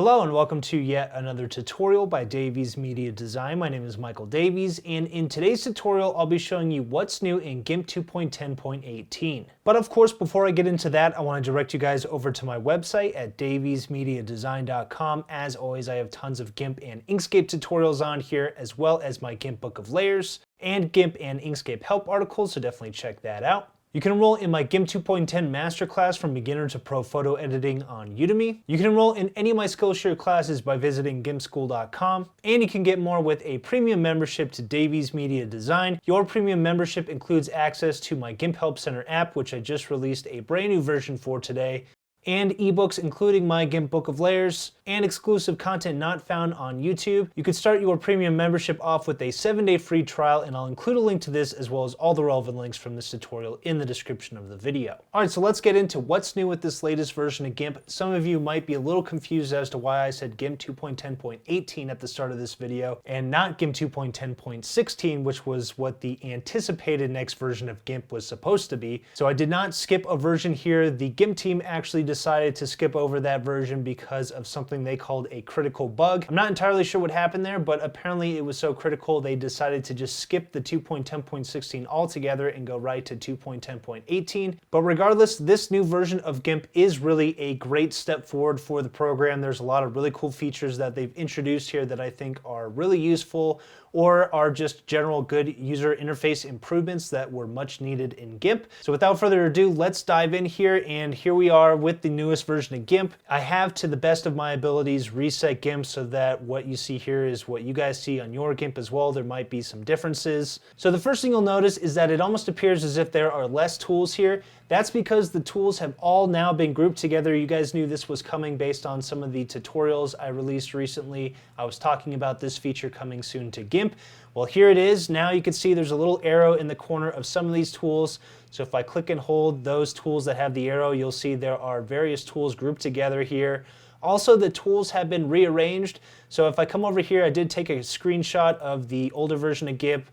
Hello and welcome to yet another tutorial by Davies Media Design. My name is Michael Davies, and in today's tutorial I'll be showing you what's new in GIMP 2.10.18. But of course, before I get into that, I want to direct you guys over to my website at daviesmediadesign.com. As always, I have tons of GIMP and Inkscape tutorials on here, as well as my GIMP book of layers and GIMP and Inkscape help articles, so definitely check that out. You can enroll in my GIMP 2.10 Masterclass from beginner to pro photo editing on Udemy. You can enroll in any of my Skillshare classes by visiting gimpschool.com. And you can get more with a premium membership to Davies Media Design. Your premium membership includes access to my GIMP Help Center app, which I just released a brand new version for today, and ebooks including my GIMP book of layers and exclusive content not found on YouTube. You can start your premium membership off with a 7-day free trial, and I'll include a link to this as well as all the relevant links from this tutorial in the description of the video. Alright, so let's get into what's new with this latest version of GIMP. Some of you might be a little confused as to why I said GIMP 2.10.18 at the start of this video and not GIMP 2.10.16, which was what the anticipated next version of GIMP was supposed to be. So I did not skip a version here. The GIMP team actually decided to skip over that version because of something they called a critical bug. I'm not entirely sure what happened there, but apparently it was so critical they decided to just skip the 2.10.16 altogether and go right to 2.10.18. But regardless, this new version of GIMP is really a great step forward for the program. There's a lot of really cool features that they've introduced here that I think are really useful or are just general good user interface improvements that were much needed in GIMP. So without further ado, let's dive in here, and here we are with the newest version of GIMP. I have, to the best of my abilities, reset GIMP so that what you see here is what you guys see on your GIMP as well. There might be some differences. So the first thing you'll notice is that it almost appears as if there are less tools here. That's because the tools have all now been grouped together. You guys knew this was coming based on some of the tutorials I released recently. I was talking about this feature coming soon to GIMP. Well, here it is. Now you can see there's a little arrow in the corner of some of these tools. So if I click and hold those tools that have the arrow, you'll see there are various tools grouped together here. Also, the tools have been rearranged. So if I come over here, I did take a screenshot of the older version of GIMP,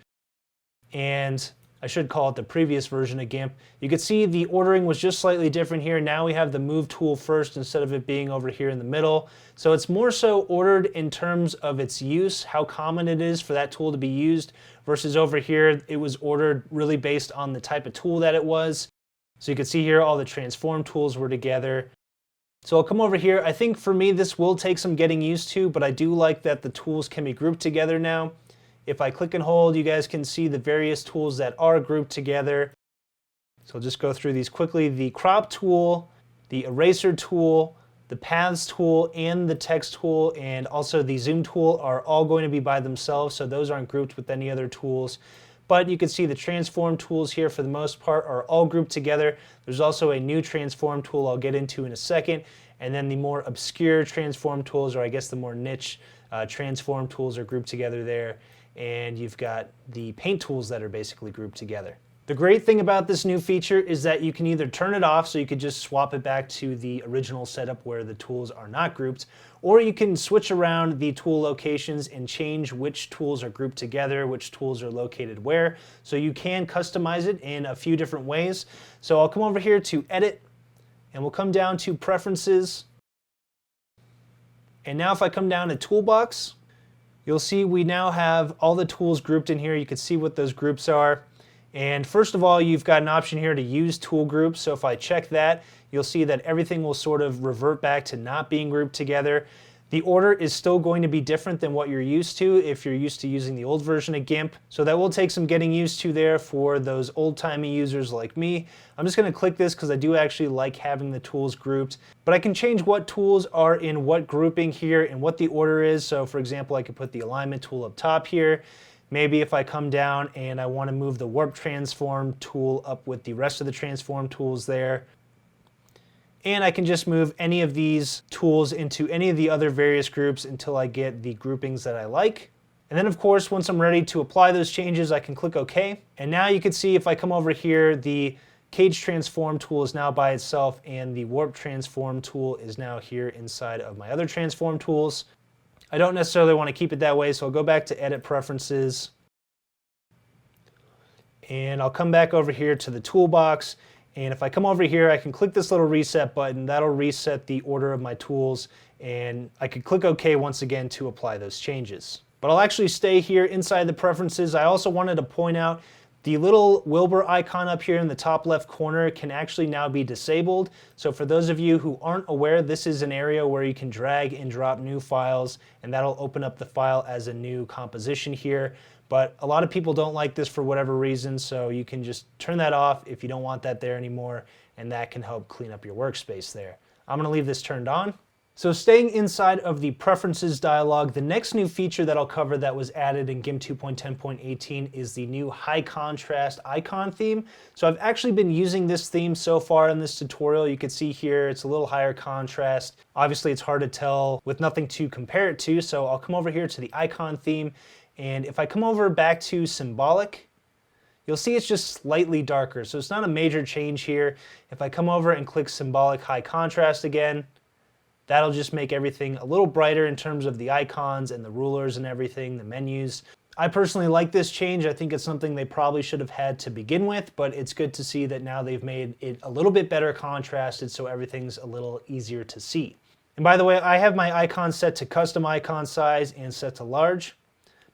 and I should call it the previous version of GIMP. You can see the ordering was just slightly different here. Now we have the move tool first instead of it being over here in the middle. So it's more so ordered in terms of its use, how common it is for that tool to be used, versus over here it was ordered really based on the type of tool that it was. So you can see here all the transform tools were together. So I'll come over here. I think for me this will take some getting used to, but I do like that the tools can be grouped together now. If I click and hold, you guys can see the various tools that are grouped together. So I'll just go through these quickly. The crop tool, the eraser tool, the paths tool, and the text tool, and also the zoom tool are all going to be by themselves, so those aren't grouped with any other tools. But you can see the transform tools here for the most part are all grouped together. There's also a new transform tool I'll get into in a second, and then the more obscure transform tools, or I guess the more niche transform tools, are grouped together there. And you've got the paint tools that are basically grouped together. The great thing about this new feature is that you can either turn it off, so you could just swap it back to the original setup where the tools are not grouped, or you can switch around the tool locations and change which tools are grouped together, which tools are located where. So you can customize it in a few different ways. So I'll come over here to Edit, and we'll come down to Preferences. And now if I come down to Toolbox, you'll see we now have all the tools grouped in here. You can see what those groups are. And first of all, you've got an option here to use tool groups. So if I check that, you'll see that everything will sort of revert back to not being grouped together. The order is still going to be different than what you're used to if you're used to using the old version of GIMP. So that will take some getting used to there for those old-timey users like me. I'm just going to click this because I do actually like having the tools grouped. But I can change what tools are in what grouping here and what the order is. So for example, I could put the alignment tool up top here. Maybe if I come down and I want to move the warp transform tool up with the rest of the transform tools there. And I can just move any of these tools into any of the other various groups until I get the groupings that I like. And then of course, once I'm ready to apply those changes, I can click OK. And now you can see if I come over here, the cage transform tool is now by itself, and the warp transform tool is now here inside of my other transform tools. I don't necessarily want to keep it that way, so I'll go back to Edit Preferences. And I'll come back over here to the toolbox. And if I come over here, I can click this little reset button. That'll reset the order of my tools, and I could click OK once again to apply those changes. But I'll actually stay here inside the preferences. I also wanted to point out the little Wilber icon up here in the top left corner can actually now be disabled. So for those of you who aren't aware, this is an area where you can drag and drop new files, and that'll open up the file as a new composition here. But a lot of people don't like this for whatever reason, so you can just turn that off if you don't want that there anymore, and that can help clean up your workspace there. I'm gonna leave this turned on. So staying inside of the Preferences dialog, the next new feature that I'll cover that was added in GIMP 2.10.18 is the new high contrast icon theme. So I've actually been using this theme so far in this tutorial. You can see here it's a little higher contrast. Obviously it's hard to tell with nothing to compare it to, so I'll come over here to the icon theme, and if I come over back to symbolic, you'll see it's just slightly darker, so it's not a major change here. If I come over and click symbolic high contrast again, that'll just make everything a little brighter in terms of the icons and the rulers and everything, the menus. I personally like this change. I think it's something they probably should have had to begin with, but it's good to see that now they've made it a little bit better contrasted so everything's a little easier to see. And by the way, I have my icon set to custom icon size and set to large.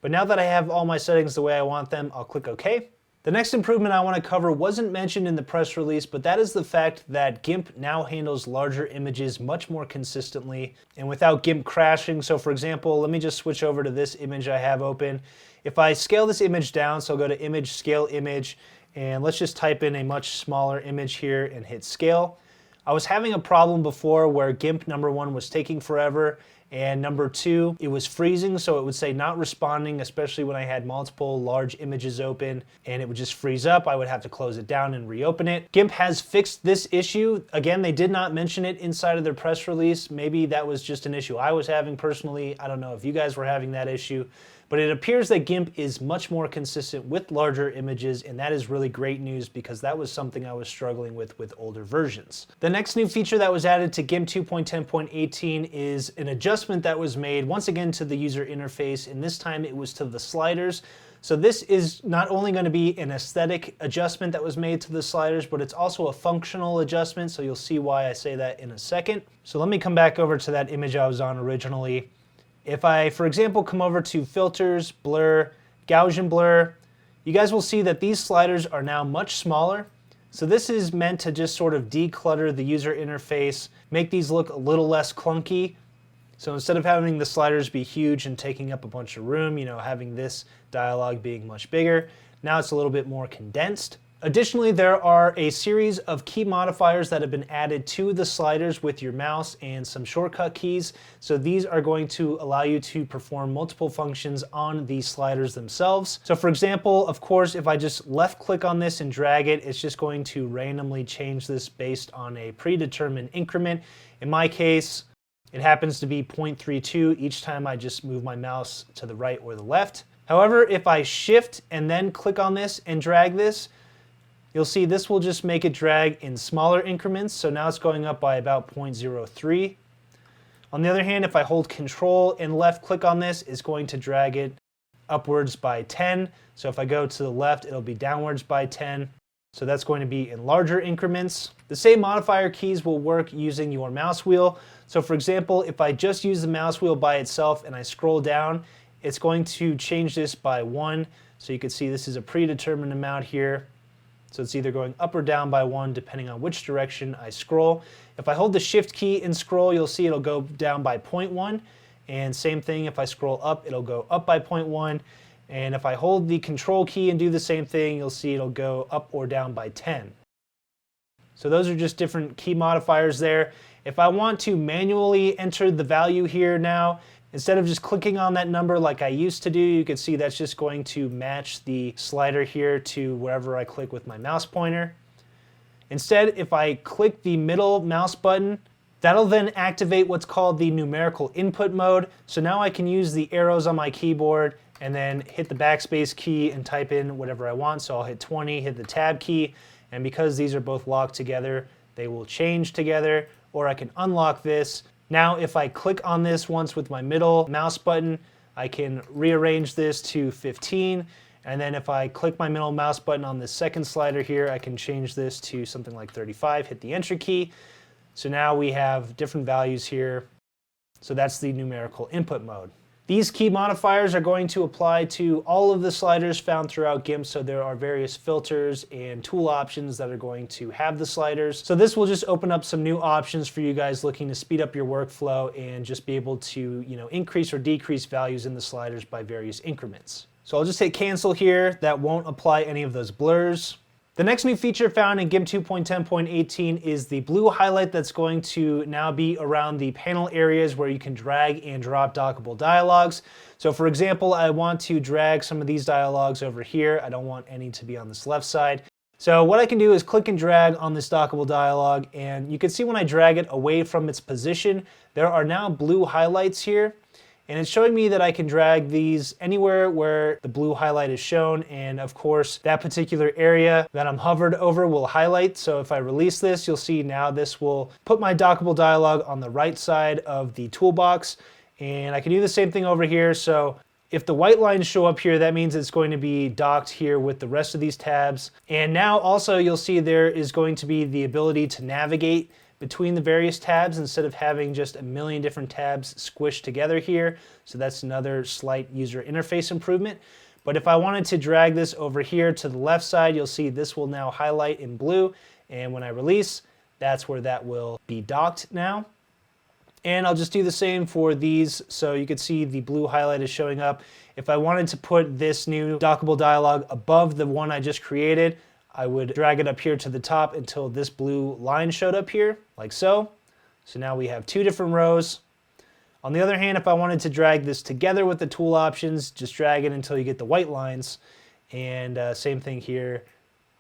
But now that I have all my settings the way I want them, I'll click OK. The next improvement I want to cover wasn't mentioned in the press release, but that is the fact that GIMP now handles larger images much more consistently and without GIMP crashing. So for example, let me just switch over to this image I have open. If I scale this image down, so I'll go to Image, Scale Image, and let's just type in a much smaller image here and hit Scale. I was having a problem before where GIMP #1 was taking forever, and #2, it was freezing, so it would say not responding, especially when I had multiple large images open, and it would just freeze up. I would have to close it down and reopen it. GIMP has fixed this issue. Again, they did not mention it inside of their press release. Maybe that was just an issue I was having personally. I don't know if you guys were having that issue. But it appears that GIMP is much more consistent with larger images, and that is really great news because that was something I was struggling with older versions. The next new feature that was added to GIMP 2.10.18 is an adjustment that was made once again to the user interface, and this time it was to the sliders. So this is not only going to be an aesthetic adjustment that was made to the sliders, but it's also a functional adjustment, so you'll see why I say that in a second. So let me come back over to that image I was on originally. If I, for example, come over to Filters, Blur, Gaussian Blur, you guys will see that these sliders are now much smaller. So this is meant to just sort of declutter the user interface, make these look a little less clunky. So instead of having the sliders be huge and taking up a bunch of room, you know, having this dialog being much bigger, now it's a little bit more condensed. Additionally, there are a series of key modifiers that have been added to the sliders with your mouse and some shortcut keys. So these are going to allow you to perform multiple functions on these sliders themselves. So for example, of course, if I just left click on this and drag it, it's just going to randomly change this based on a predetermined increment. In my case, it happens to be 0.32 each time I just move my mouse to the right or the left. However, if I shift and then click on this and drag this, you'll see this will just make it drag in smaller increments, so now it's going up by about 0.03. On the other hand, if I hold Control and left click on this, it's going to drag it upwards by 10. So if I go to the left, it'll be downwards by 10. So that's going to be in larger increments. The same modifier keys will work using your mouse wheel. So for example, if I just use the mouse wheel by itself and I scroll down, it's going to change this by 1. So you can see this is a predetermined amount here. So it's either going up or down by 1 depending on which direction I scroll. If I hold the Shift key and scroll, you'll see it'll go down by 0.1. And same thing, if I scroll up, it'll go up by 0.1. And if I hold the Control key and do the same thing, you'll see it'll go up or down by 10. So those are just different key modifiers there. If I want to manually enter the value here now, instead of just clicking on that number like I used to do, you can see that's just going to match the slider here to wherever I click with my mouse pointer. Instead, if I click the middle mouse button, that'll then activate what's called the numerical input mode. So now I can use the arrows on my keyboard and then hit the backspace key and type in whatever I want. So I'll hit 20, hit the tab key, and because these are both locked together, they will change together, or I can unlock this. Now, if I click on this once with my middle mouse button, I can rearrange this to 15, And then if I click my middle mouse button on this second slider here, I can change this to something like 35, hit the enter key. So now we have different values here. So that's the numerical input mode. These key modifiers are going to apply to all of the sliders found throughout GIMP, so there are various filters and tool options that are going to have the sliders. So this will just open up some new options for you guys looking to speed up your workflow and just be able to, increase or decrease values in the sliders by various increments. So I'll just hit cancel here. That won't apply any of those blurs. The next new feature found in GIMP 2.10.18 is the blue highlight that's going to now be around the panel areas where you can drag and drop dockable dialogues. So for example, I want to drag some of these dialogues over here. I don't want any to be on this left side. So what I can do is click and drag on this dockable dialogue, and you can see when I drag it away from its position, there are now blue highlights here. And it's showing me that I can drag these anywhere where the blue highlight is shown, and of course that particular area that I'm hovered over will highlight. So if I release this, you'll see now this will put my dockable dialog on the right side of the toolbox, and I can do the same thing over here. So if the white lines show up here, that means it's going to be docked here with the rest of these tabs. And now also you'll see there is going to be the ability to navigate between the various tabs instead of having just a million different tabs squished together here. So that's another slight user interface improvement. But if I wanted to drag this over here to the left side, you'll see this will now highlight in blue. And when I release, that's where that will be docked now. And I'll just do the same for these. So you can see the blue highlight is showing up. If I wanted to put this new dockable dialog above the one I just created, I would drag it up here to the top until this blue line showed up here, like so. So now we have two different rows. On the other hand, if I wanted to drag this together with the tool options, just drag it until you get the white lines. And same thing here.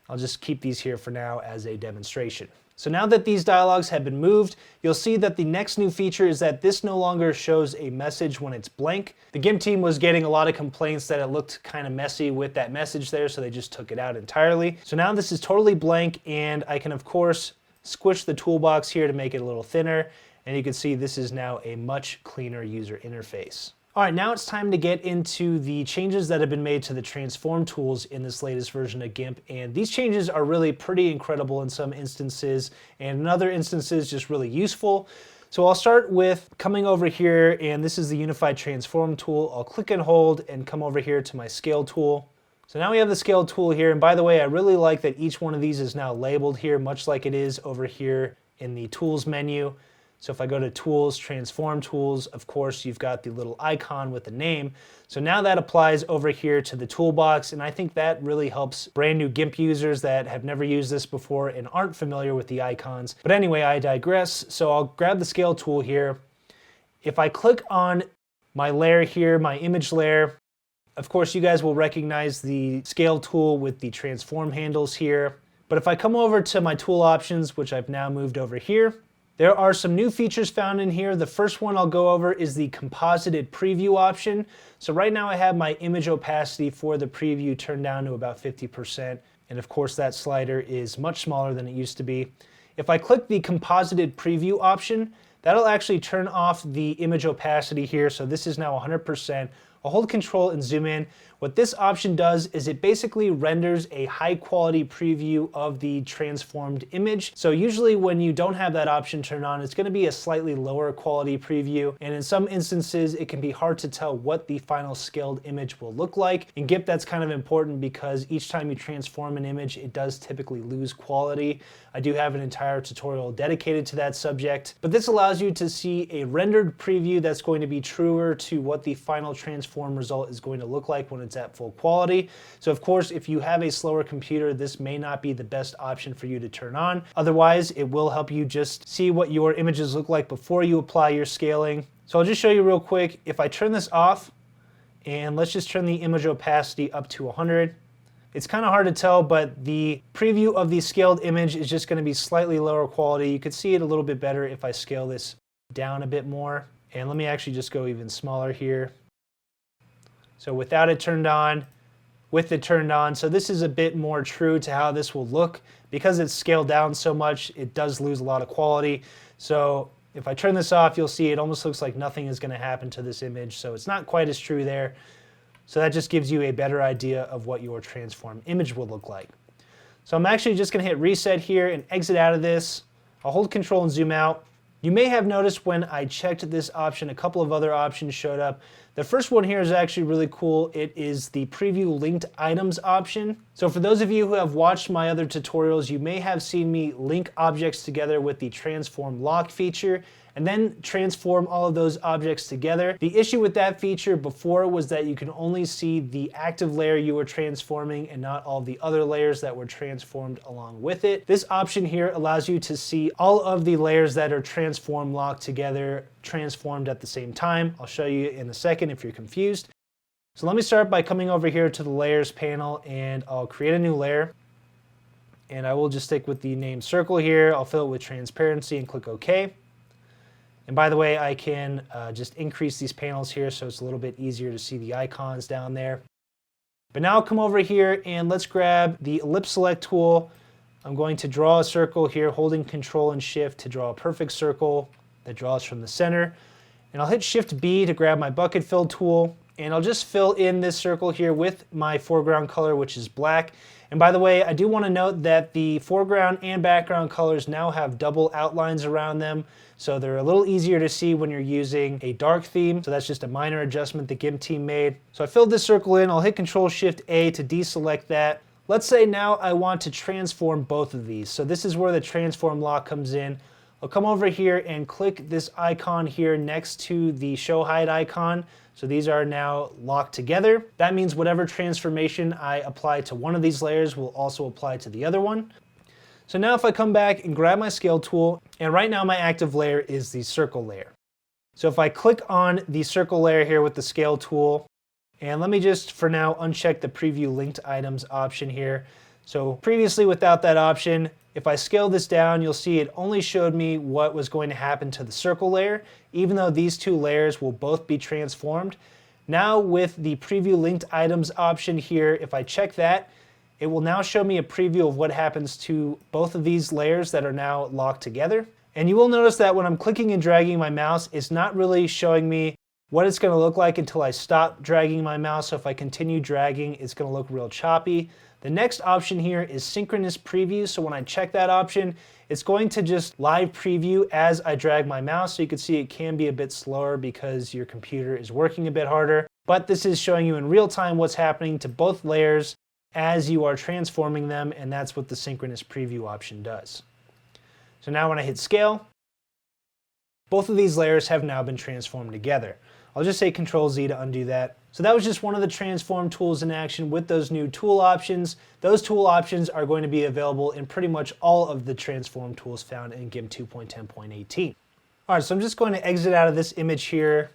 I'll just keep these here for now as a demonstration. So now that these dialogues have been moved, you'll see that the next new feature is that this no longer shows a message when it's blank. The GIMP team was getting a lot of complaints that it looked kind of messy with that message there, so they just took it out entirely. So now this is totally blank, and I can of course squish the toolbox here to make it a little thinner, and you can see this is now a much cleaner user interface. All right, now it's time to get into the changes that have been made to the transform tools in this latest version of GIMP. And these changes are really pretty incredible in some instances, and in other instances just really useful. So I'll start with coming over here, and this is the Unified Transform tool. I'll click and hold and come over here to my Scale tool. So now we have the Scale tool here, and by the way, I really like that each one of these is now labeled here, much like it is over here in the Tools menu. So if I go to Tools, Transform Tools, of course, you've got the little icon with the name. So now that applies over here to the toolbox, and I think that really helps brand new GIMP users that have never used this before and aren't familiar with the icons. But anyway, I digress. So I'll grab the Scale tool here. If I click on my layer here, my image layer, of course, you guys will recognize the Scale tool with the transform handles here. But if I come over to my tool options, which I've now moved over here, there are some new features found in here. The first one I'll go over is the composited preview option. So right now I have my image opacity for the preview turned down to about 50%. And of course that slider is much smaller than it used to be. If I click the composited preview option, that'll actually turn off the image opacity here. So this is now 100%. I'll hold Control and zoom in. What this option does is it basically renders a high quality preview of the transformed image. So usually when you don't have that option turned on, it's going to be a slightly lower quality preview. And in some instances, it can be hard to tell what the final scaled image will look like. In GIMP, that's kind of important because each time you transform an image, it does typically lose quality. I do have an entire tutorial dedicated to that subject, but this allows you to see a rendered preview that's going to be truer to what the final transform result is going to look like when it's at full quality. So of course, if you have a slower computer, this may not be the best option for you to turn on. Otherwise, it will help you just see what your images look like before you apply your scaling. So I'll just show you real quick. If I turn this off, and let's just turn the image opacity up to 100. It's kind of hard to tell, but the preview of the scaled image is just going to be slightly lower quality. You could see it a little bit better if I scale this down a bit more. And let me actually just go even smaller here. So without it turned on, with it turned on. So this is a bit more true to how this will look. Because it's scaled down so much, it does lose a lot of quality. So if I turn this off, you'll see it almost looks like nothing is going to happen to this image. So it's not quite as true there. So that just gives you a better idea of what your transform image will look like. So I'm actually just going to hit reset here and exit out of this. I'll hold Control and zoom out. You may have noticed when I checked this option, a couple of other options showed up. The first one here is actually really cool. It is the preview linked items option. So for those of you who have watched my other tutorials, you may have seen me link objects together with the transform lock feature and then transform all of those objects together. The issue with that feature before was that you can only see the active layer you were transforming and not all the other layers that were transformed along with it. This option here allows you to see all of the layers that are transform locked together, transformed at the same time. I'll show you in a second if you're confused. So let me start by coming over here to the layers panel and I'll create a new layer. And I will just stick with the name circle here. I'll fill it with transparency and click OK. And by the way, I can just increase these panels here so it's a little bit easier to see the icons down there. But now I'll come over here and let's grab the ellipse select tool. I'm going to draw a circle here, holding Control and Shift to draw a perfect circle that draws from the center. And I'll hit Shift B to grab my bucket fill tool. And I'll just fill in this circle here with my foreground color, which is black. And by the way, I do want to note that the foreground and background colors now have double outlines around them. So they're a little easier to see when you're using a dark theme. So that's just a minor adjustment the GIMP team made. So I filled this circle in. I'll hit Control Shift A to deselect that. Let's say now I want to transform both of these. So this is where the transform lock comes in. I'll come over here and click this icon here next to the show hide icon. So these are now locked together. That means whatever transformation I apply to one of these layers will also apply to the other one. So now if I come back and grab my scale tool, and right now my active layer is the circle layer. So if I click on the circle layer here with the scale tool, and let me just for now uncheck the preview linked items option here. So previously without that option, if I scale this down, you'll see it only showed me what was going to happen to the circle layer, even though these two layers will both be transformed. Now with the preview linked items option here, if I check that, it will now show me a preview of what happens to both of these layers that are now locked together. And you will notice that when I'm clicking and dragging my mouse, it's not really showing me what it's going to look like until I stop dragging my mouse. So if I continue dragging, it's going to look real choppy. The next option here is synchronous preview. So when I check that option, it's going to just live preview as I drag my mouse. So you can see it can be a bit slower because your computer is working a bit harder. But this is showing you in real time what's happening to both layers as you are transforming them, and that's what the synchronous preview option does. So now when I hit scale, both of these layers have now been transformed together. I'll just say Control Z to undo that. So that was just one of the transform tools in action with those new tool options. Those tool options are going to be available in pretty much all of the transform tools found in GIMP 2.10.18. All right, so I'm just going to exit out of this image here,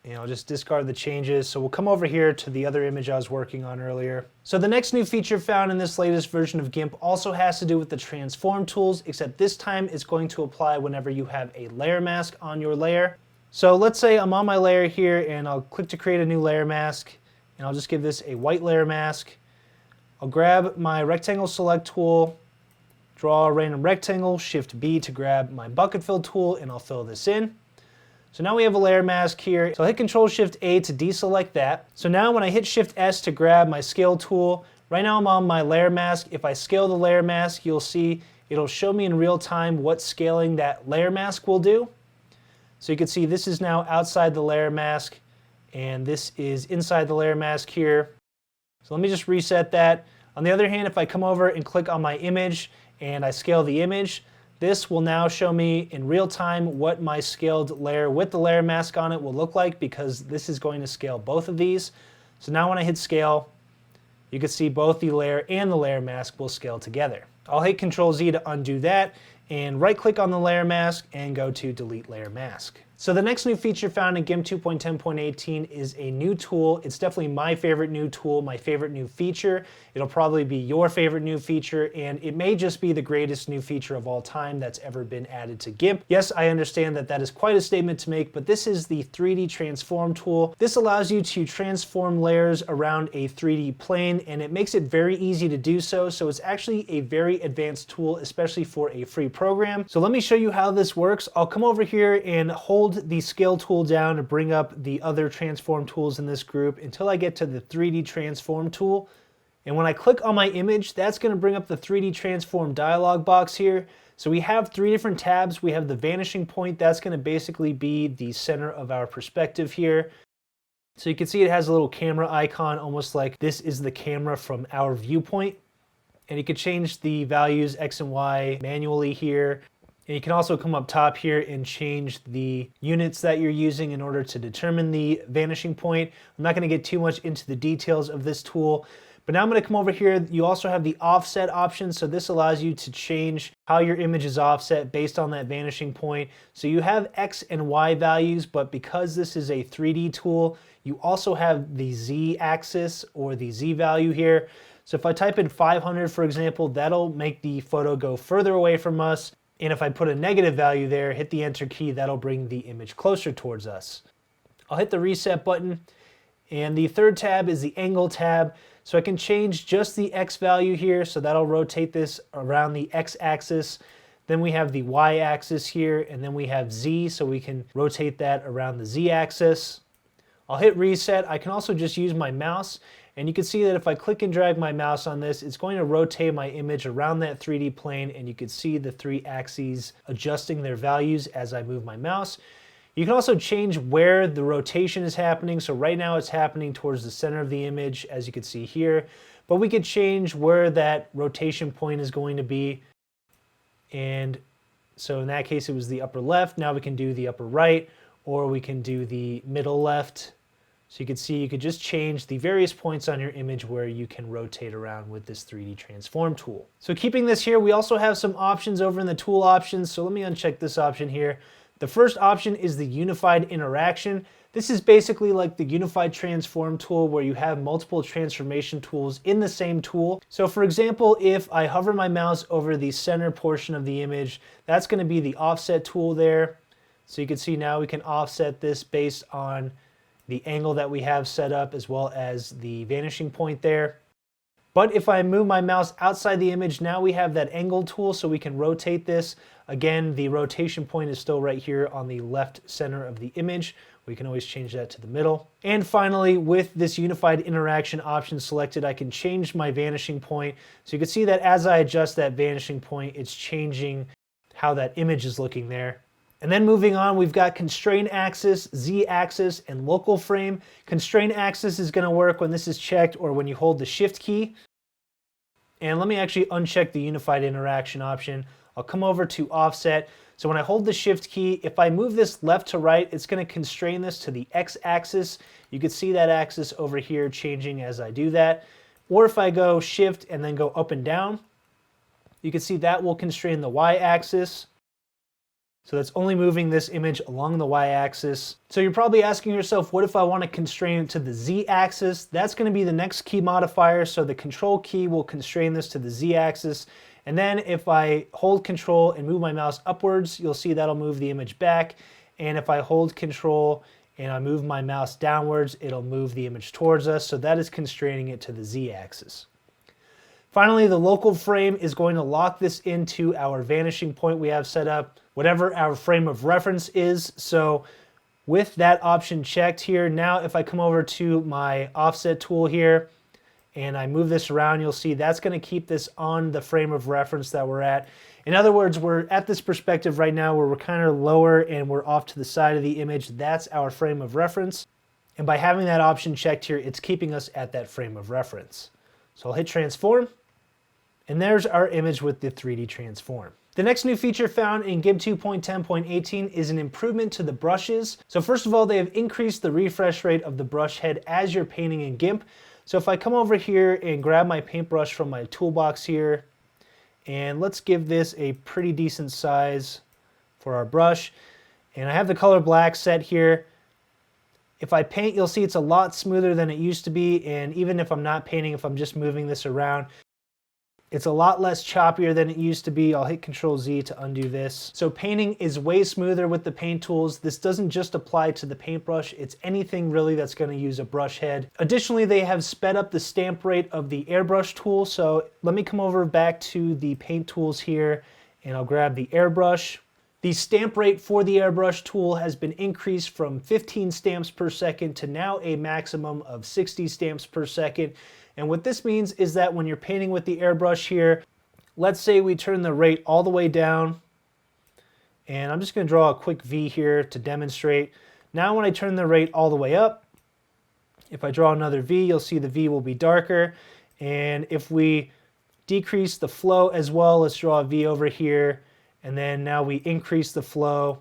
and I'll just discard the changes. So we'll come over here to the other image I was working on earlier. So the next new feature found in this latest version of GIMP also has to do with the transform tools, except this time it's going to apply whenever you have a layer mask on your layer. So let's say I'm on my layer here and I'll click to create a new layer mask, and I'll just give this a white layer mask. I'll grab my rectangle select tool, draw a random rectangle, Shift B to grab my bucket fill tool, and I'll fill this in. So now we have a layer mask here. So I'll hit Control Shift A to deselect that. So now when I hit Shift S to grab my scale tool, right now I'm on my layer mask. If I scale the layer mask, you'll see it'll show me in real time what scaling that layer mask will do. So you can see this is now outside the layer mask, and this is inside the layer mask here. So let me just reset that. On the other hand, if I come over and click on my image and I scale the image, this will now show me in real time what my scaled layer with the layer mask on it will look like, because this is going to scale both of these. So now when I hit scale, you can see both the layer and the layer mask will scale together. I'll hit Control Z to undo that and right click on the layer mask and go to delete layer mask. So the next new feature found in GIMP 2.10.18 is a new tool. It's definitely my favorite new tool, my favorite new feature. It'll probably be your favorite new feature, and it may just be the greatest new feature of all time that's ever been added to GIMP. Yes, I understand that that is quite a statement to make, but this is the 3D transform tool. This allows you to transform layers around a 3D plane, and it makes it very easy to do so. So it's actually a very advanced tool, especially for a free program. So let me show you how this works. I'll come over here and hold hold the scale tool down to bring up the other transform tools in this group until I get to the 3D transform tool. And when I click on my image, that's going to bring up the 3D transform dialog box here. So we have three different tabs. We have the vanishing point. That's going to basically be the center of our perspective here. So you can see it has a little camera icon, almost like this is the camera from our viewpoint. And you can change the values X and Y manually here. And you can also come up top here and change the units that you're using in order to determine the vanishing point. I'm not going to get too much into the details of this tool, but now I'm going to come over here. You also have the offset option. So this allows you to change how your image is offset based on that vanishing point. So you have X and Y values, but because this is a 3D tool, you also have the Z axis or the Z value here. So if I type in 500, for example, that'll make the photo go further away from us. And if I put a negative value there, hit the enter key, that'll bring the image closer towards us. I'll hit the reset button. And the third tab is the angle tab. So I can change just the X value here. So that'll rotate this around the X axis. Then we have the Y axis here, and then we have Z. So we can rotate that around the Z axis. I'll hit reset. I can also just use my mouse. And you can see that if I click and drag my mouse on this, it's going to rotate my image around that 3D plane, and you can see the three axes adjusting their values as I move my mouse. You can also change where the rotation is happening. So right now it's happening towards the center of the image, as you can see here. But we could change where that rotation point is going to be. And so in that case, it was the upper left. Now we can do the upper right, or we can do the middle left. So you can see you could just change the various points on your image where you can rotate around with this 3D transform tool. So keeping this here, we also have some options over in the tool options. So let me uncheck this option here. The first option is the unified interaction. This is basically like the unified transform tool where you have multiple transformation tools in the same tool. So for example, if I hover my mouse over the center portion of the image, that's going to be the offset tool there. So you can see now we can offset this based on the angle that we have set up as well as the vanishing point there. But if I move my mouse outside the image, now we have that angle tool so we can rotate this. Again, the rotation point is still right here on the left center of the image. We can always change that to the middle. And finally, with this unified interaction option selected, I can change my vanishing point. So you can see that as I adjust that vanishing point, it's changing how that image is looking there. And then moving on, we've got constrain axis, Z axis, and local frame. Constrain axis is going to work when this is checked or when you hold the shift key. And let me actually uncheck the unified interaction option. I'll come over to offset. So when I hold the shift key, if I move this left to right, it's going to constrain this to the X axis. You can see that axis over here changing as I do that. Or if I go shift and then go up and down, you can see that will constrain the Y axis. So that's only moving this image along the Y-axis. So you're probably asking yourself, what if I want to constrain it to the Z-axis? That's going to be the next key modifier. So the control key will constrain this to the Z-axis. And then if I hold control and move my mouse upwards, you'll see that'll move the image back. And if I hold control and I move my mouse downwards, it'll move the image towards us. So that is constraining it to the Z-axis. Finally, the local frame is going to lock this into our vanishing point we have set up, whatever our frame of reference is. So with that option checked here, now if I come over to my offset tool here and I move this around, you'll see that's going to keep this on the frame of reference that we're at. In other words, we're at this perspective right now where we're kind of lower and we're off to the side of the image. That's our frame of reference. And by having that option checked here, it's keeping us at that frame of reference. So I'll hit transform. And there's our image with the 3D transform. The next new feature found in GIMP 2.10.18 is an improvement to the brushes. So first of all, they have increased the refresh rate of the brush head as you're painting in GIMP. So if I come over here and grab my paintbrush from my toolbox here, and let's give this a pretty decent size for our brush. And I have the color black set here. If I paint, you'll see it's a lot smoother than it used to be. And even if I'm not painting, if I'm just moving this around, it's a lot less choppier than it used to be. I'll hit Control Z to undo this. So painting is way smoother with the paint tools. This doesn't just apply to the paintbrush. It's anything really that's going to use a brush head. Additionally, they have sped up the stamp rate of the airbrush tool. So let me come over back to the paint tools here and I'll grab the airbrush. The stamp rate for the airbrush tool has been increased from 15 stamps per second to now a maximum of 60 stamps per second. And what this means is that when you're painting with the airbrush here, let's say we turn the rate all the way down, and I'm just going to draw a quick V here to demonstrate. Now when I turn the rate all the way up, if I draw another V, you'll see the V will be darker. And if we decrease the flow as well, let's draw a V over here, and then now we increase the flow,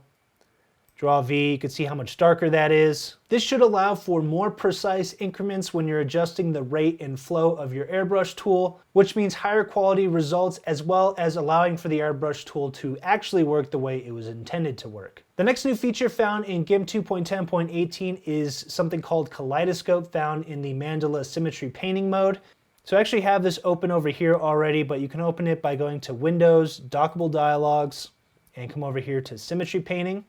draw a V, you can see how much darker that is. This should allow for more precise increments when you're adjusting the rate and flow of your airbrush tool, which means higher quality results, as well as allowing for the airbrush tool to actually work the way it was intended to work. The next new feature found in GIMP 2.10.18 is something called Kaleidoscope, found in the mandala symmetry painting mode. So I actually have this open over here already, but you can open it by going to Windows, Dockable Dialogues, and come over here to Symmetry Painting.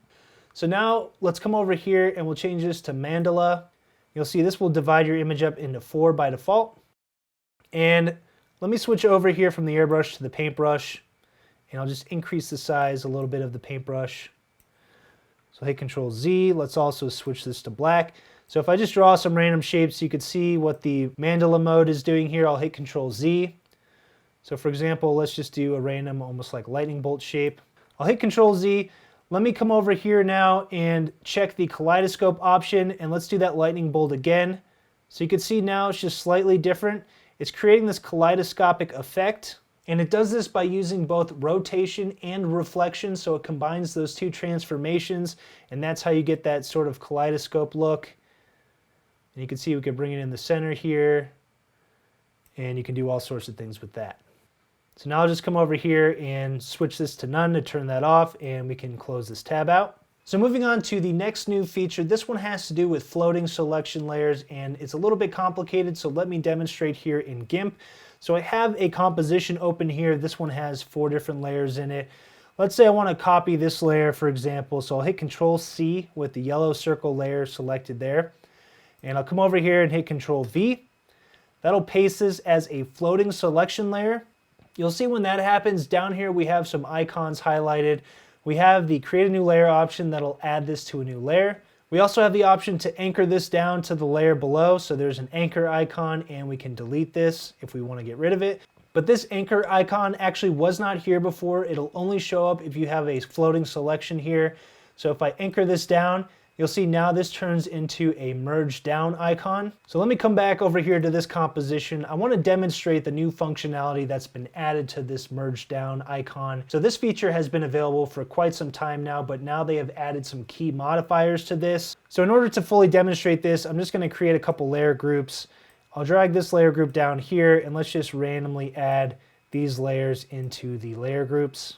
So now let's come over here and we'll change this to mandala. You'll see this will divide your image up into 4 by default. And let me switch over here from the airbrush to the paintbrush, and I'll just increase the size a little bit of the paintbrush. So hit Control Z. Let's also switch this to black. So if I just draw some random shapes, you can see what the mandala mode is doing here. I'll hit Control Z. So for example, let's just do a random, almost like lightning bolt shape. I'll hit Control Z. Let me come over here now and check the kaleidoscope option, and let's do that lightning bolt again. So you can see now it's just slightly different. It's creating this kaleidoscopic effect, and it does this by using both rotation and reflection, so it combines those two transformations, and that's how you get that sort of kaleidoscope look. And you can see we can bring it in the center here, and you can do all sorts of things with that. So now I'll just come over here and switch this to none to turn that off, and we can close this tab out. So moving on to the next new feature, this one has to do with floating selection layers, and it's a little bit complicated, so let me demonstrate here in GIMP. So I have a composition open here. This one has 4 different layers in it. Let's say I want to copy this layer, for example, so I'll hit Control C with the yellow circle layer selected there. And I'll come over here and hit Control V. That'll paste this as a floating selection layer. You'll see when that happens, down here we have some icons highlighted. We have the create a new layer option that'll add this to a new layer. We also have the option to anchor this down to the layer below. So there's an anchor icon, and we can delete this if we want to get rid of it. But this anchor icon actually was not here before. It'll only show up if you have a floating selection here. So if I anchor this down, you'll see now this turns into a merge down icon. So let me come back over here to this composition. I want to demonstrate the new functionality that's been added to this merge down icon. So this feature has been available for quite some time now, but now they have added some key modifiers to this. So in order to fully demonstrate this, I'm just going to create a couple layer groups. I'll drag this layer group down here, and let's just randomly add these layers into the layer groups.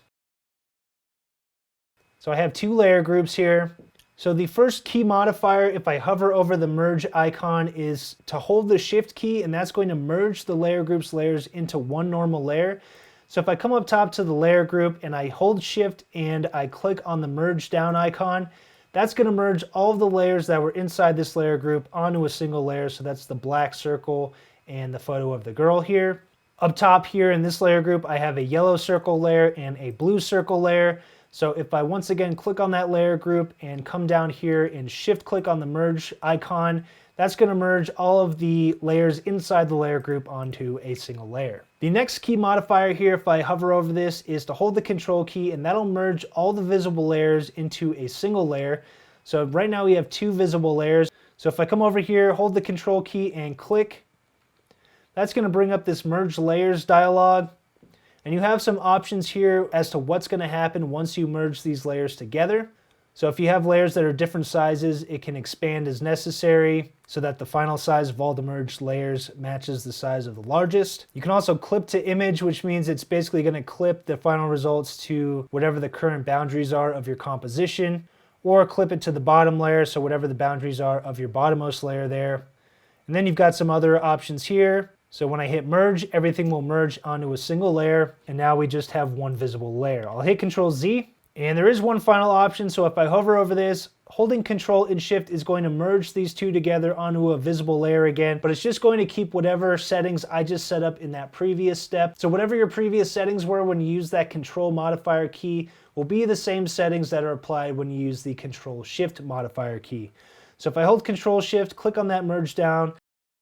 So I have 2 layer groups here. So the first key modifier, if I hover over the merge icon, is to hold the shift key, and that's going to merge the layer group's layers into one normal layer. So if I come up top to the layer group and I hold shift and I click on the merge down icon, that's going to merge all of the layers that were inside this layer group onto a single layer. So that's the black circle and the photo of the girl here. Up top here in this layer group, I have a yellow circle layer and a blue circle layer. So if I once again click on that layer group and come down here and shift click on the merge icon, that's going to merge all of the layers inside the layer group onto a single layer. The next key modifier here, if I hover over this, is to hold the control key, and that'll merge all the visible layers into a single layer. So right now we have 2 visible layers. So if I come over here, hold the control key and click, that's going to bring up this merge layers dialog. And you have some options here as to what's going to happen once you merge these layers together. So if you have layers that are different sizes, it can expand as necessary so that the final size of all the merged layers matches the size of the largest. You can also clip to image, which means it's basically going to clip the final results to whatever the current boundaries are of your composition, or clip it to the bottom layer, so whatever the boundaries are of your bottommost layer there. And then you've got some other options here. So when I hit merge, everything will merge onto a single layer, and now we just have one visible layer. I'll hit Control Z, and there is one final option. So if I hover over this, Holding Control and Shift is going to merge these two together onto a visible layer again, but it's just going to keep whatever settings I just set up in that previous step. So whatever your previous settings were when you use that Control modifier key will be the same settings that are applied when you use the Control Shift modifier key. So if I hold Control Shift, click on that merge down,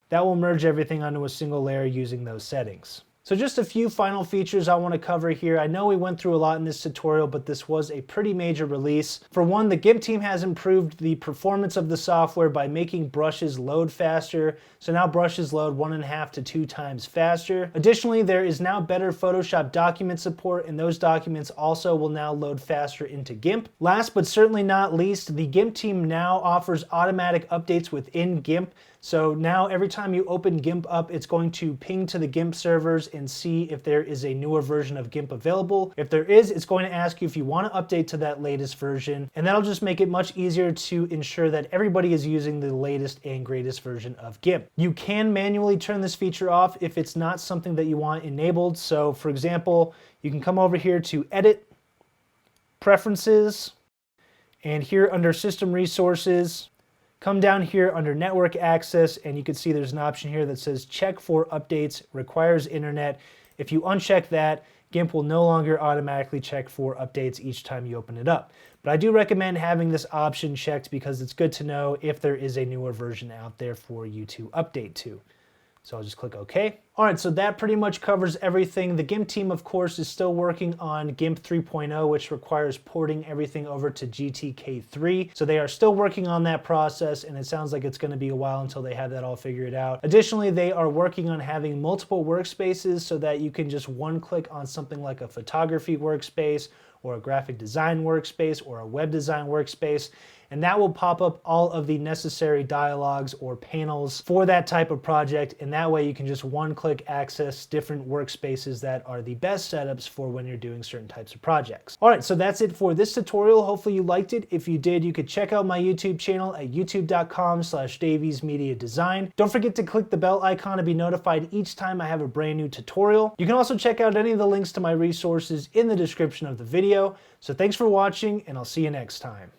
that will merge everything onto a single layer using those settings. So just a few final features I want to cover here. I know we went through a lot in this tutorial, but this was a pretty major release. For one, the GIMP team has improved the performance of the software by making brushes load faster. So now brushes load 1.5 to 2 times faster. Additionally, there is now better Photoshop document support, and those documents also will now load faster into GIMP. Last but certainly not least, the GIMP team now offers automatic updates within GIMP. So now every time you open GIMP up, it's going to ping to the GIMP servers and see if there is a newer version of GIMP available. If there is, it's going to ask you if you want to update to that latest version, and that'll just make it much easier to ensure that everybody is using the latest and greatest version of GIMP. You can manually turn this feature off if it's not something that you want enabled. So for example, you can come over here to Edit, Preferences, and here under System Resources, come down here under Network Access, and you can see there's an option here that says check for updates, requires internet. If you uncheck that, GIMP will no longer automatically check for updates each time you open it up. But I do recommend having this option checked because it's good to know if there is a newer version out there for you to update to. So I'll just click OK. All right, so that pretty much covers everything. The GIMP team, of course, is still working on GIMP 3.0, which requires porting everything over to GTK3. So they are still working on that process, and it sounds like it's going to be a while until they have that all figured out. Additionally, they are working on having multiple workspaces so that you can just one-click on something like a photography workspace or a graphic design workspace or a web design workspace, and that will pop up all of the necessary dialogues or panels for that type of project, and that way you can just one-click access different workspaces that are the best setups for when you're doing certain types of projects. All right, so that's it for this tutorial. Hopefully you liked it. If you did, you could check out my YouTube channel at youtube.com/daviesmediadesign. Don't forget to click the bell icon to be notified each time I have a brand new tutorial. You can also check out any of the links to my resources in the description of the video. So thanks for watching, and I'll see you next time.